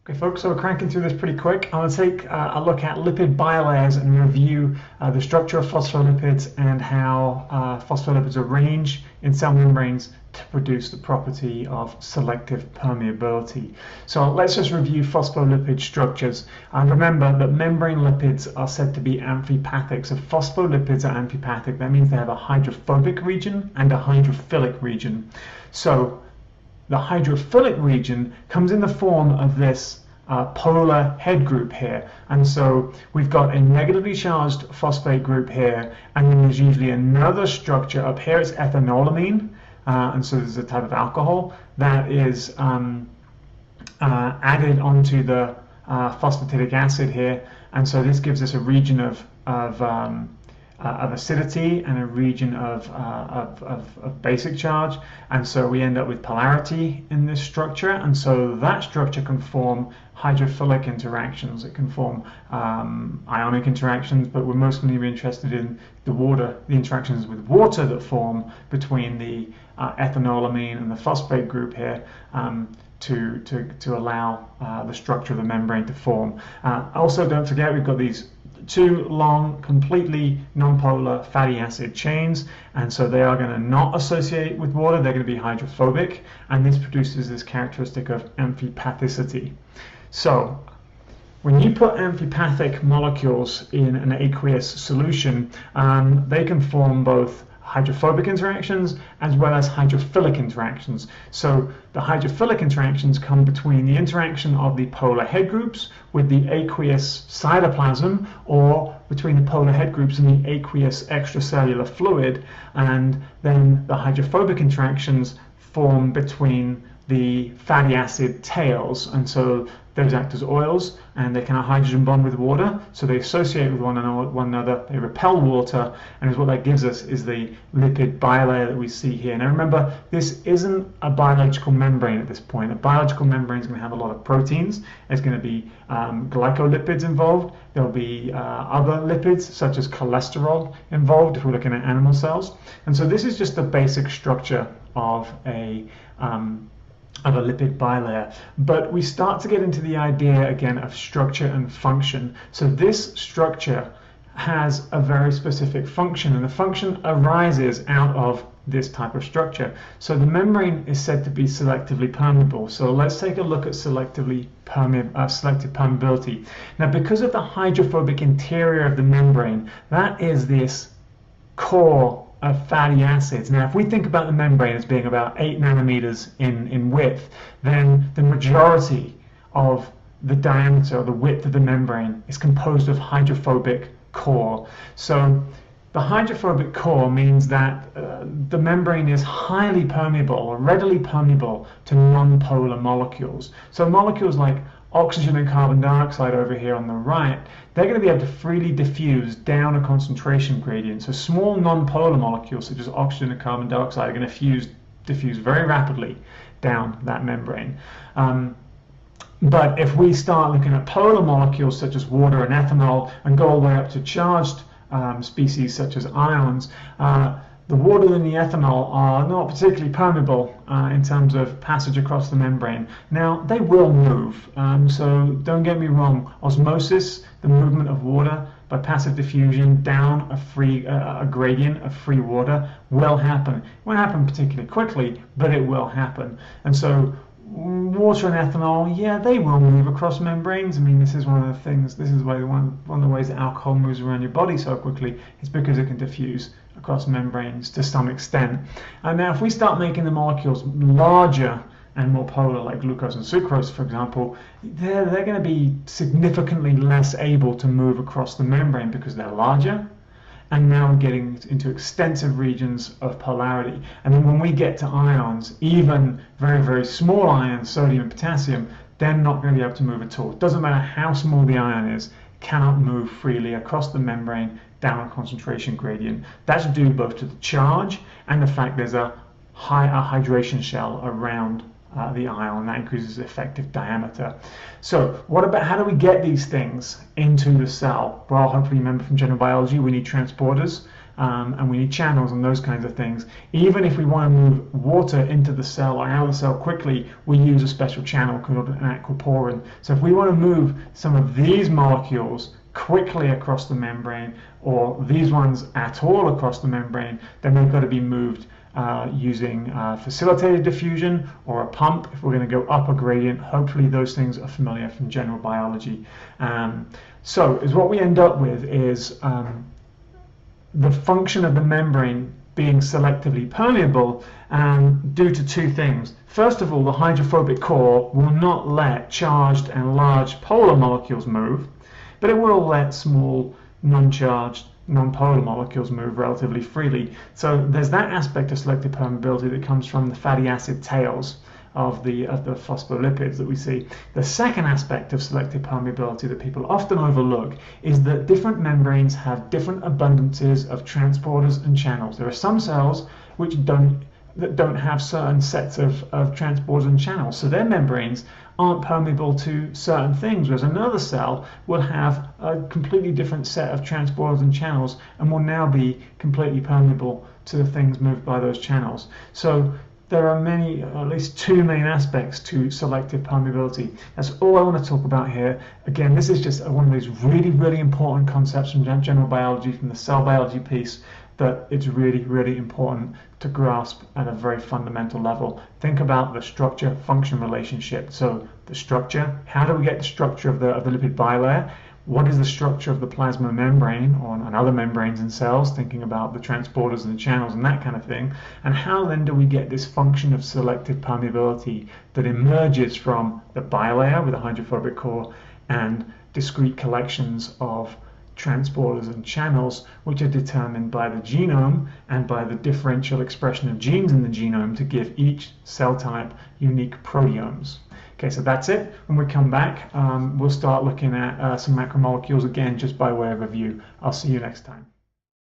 Okay, folks, so we're cranking through this pretty quick. I'm going to take a look at lipid bilayers and review the structure of phospholipids and how phospholipids arrange in cell membranes to produce the property of selective permeability. So let's just review phospholipid structures. Remember that membrane lipids are said to be amphipathic. So phospholipids are amphipathic. That means they have a hydrophobic region and a hydrophilic region. So the hydrophilic region comes in the form of this polar head group here, and so we've got a negatively charged phosphate group here, and then there's usually another structure up here. It's ethanolamine, and so there's a type of alcohol that is added onto the phosphatidic acid here, and so this gives us a region of acidity and a region of basic charge, and so we end up with polarity in this structure, and so that structure can form hydrophilic interactions. It can form ionic interactions, but we're most going to be interested in the interactions with water that form between the ethanolamine and the phosphate group here, to allow the structure of the membrane to form. Also, don't forget, we've got these two long, completely nonpolar fatty acid chains, and so they are going to not associate with water. They're going to be hydrophobic, and this produces this characteristic of amphipathicity. So when you put amphipathic molecules in an aqueous solution, they can form both hydrophobic interactions as well as hydrophilic interactions. So the hydrophilic interactions come between the interaction of the polar head groups with the aqueous cytoplasm, or between the polar head groups and the aqueous extracellular fluid, and then the hydrophobic interactions form between the fatty acid tails, and so those act as oils, and they can hydrogen bond with water, so they associate with one another, they repel water, and what that gives us is the lipid bilayer that we see here. Now remember, this isn't a biological membrane at this point. A biological membrane is going to have a lot of proteins. There's going to be glycolipids involved. There'll be other lipids such as cholesterol involved if we're looking at animal cells, and so this is just the basic structure of a lipid bilayer. But we start to get into the idea again of structure and function. So this structure has a very specific function, and the function arises out of this type of structure. So the membrane is said to be selectively permeable. So let's take a look at selective permeability. Now, because of the hydrophobic interior of the membrane, that is this core of fatty acids. Now, if we think about the membrane as being about 8 nanometers in width, then the majority of the diameter or the width of the membrane is composed of hydrophobic core. So the hydrophobic core means that the membrane is highly permeable, or readily permeable, to nonpolar molecules. So molecules like oxygen and carbon dioxide over here on the right, they're going to be able to freely diffuse down a concentration gradient. So small nonpolar molecules such as oxygen and carbon dioxide are going to diffuse very rapidly down that membrane. But if we start looking at polar molecules such as water and ethanol, and go all the way up to charged species such as ions, the water and the ethanol are not particularly permeable in terms of passage across the membrane. Now, they will move, so don't get me wrong. Osmosis, the movement of water by passive diffusion down a gradient of free water, will happen. It won't happen particularly quickly, but it will happen. And so water and ethanol, yeah, they will move across membranes. I mean, this is one of the things, this is why one of the ways that alcohol moves around your body so quickly, is because it can diffuse across membranes to some extent. And now if we start making the molecules larger and more polar, like glucose and sucrose, for example, they're going to be significantly less able to move across the membrane because they're larger. And now we're getting into extensive regions of polarity. And then when we get to ions, even very, very small ions, sodium and potassium, they're not going to be able to move at all. It doesn't matter how small the ion is, cannot move freely across the membrane down a concentration gradient. That's due both to the charge and the fact there's a hydration shell around the ion, and that increases the effective diameter. So what about, how do we get these things into the cell? Well, hopefully you remember from general biology, we need transporters. and we need channels and those kinds of things. Even if we want to move water into the cell or out of the cell quickly, we use a special channel called an aquaporin. So if we want to move some of these molecules quickly across the membrane, or these ones at all across the membrane, then they've got to be moved using facilitated diffusion or a pump if we're going to go up a gradient. Hopefully those things are familiar from general biology. So is what we end up with is the function of the membrane being selectively permeable due to two things. First of all, the hydrophobic core will not let charged and large polar molecules move, but it will let small non-charged non-polar molecules move relatively freely. So there's that aspect of selective permeability that comes from the fatty acid tails of the phospholipids that we see. The second aspect of selective permeability that people often overlook is that different membranes have different abundances of transporters and channels. There are some cells which don't have certain sets of transporters and channels, so their membranes aren't permeable to certain things, whereas another cell will have a completely different set of transporters and channels and will now be completely permeable to the things moved by those channels. So there are many, at least two main aspects to selective permeability. That's all I want to talk about here. Again, this is just one of those really, really important concepts from general biology, from the cell biology piece, that it's really, really important to grasp at a very fundamental level. Think about the structure-function relationship. So the structure, how do we get the structure of the lipid bilayer? What is the structure of the plasma membrane and other membranes in cells, thinking about the transporters and the channels and that kind of thing? And how then do we get this function of selective permeability that emerges from the bilayer with a hydrophobic core and discrete collections of transporters and channels, which are determined by the genome and by the differential expression of genes in the genome to give each cell type unique proteomes. Okay, so that's it. When we come back, we'll start looking at some macromolecules again, just by way of review. I'll see you next time.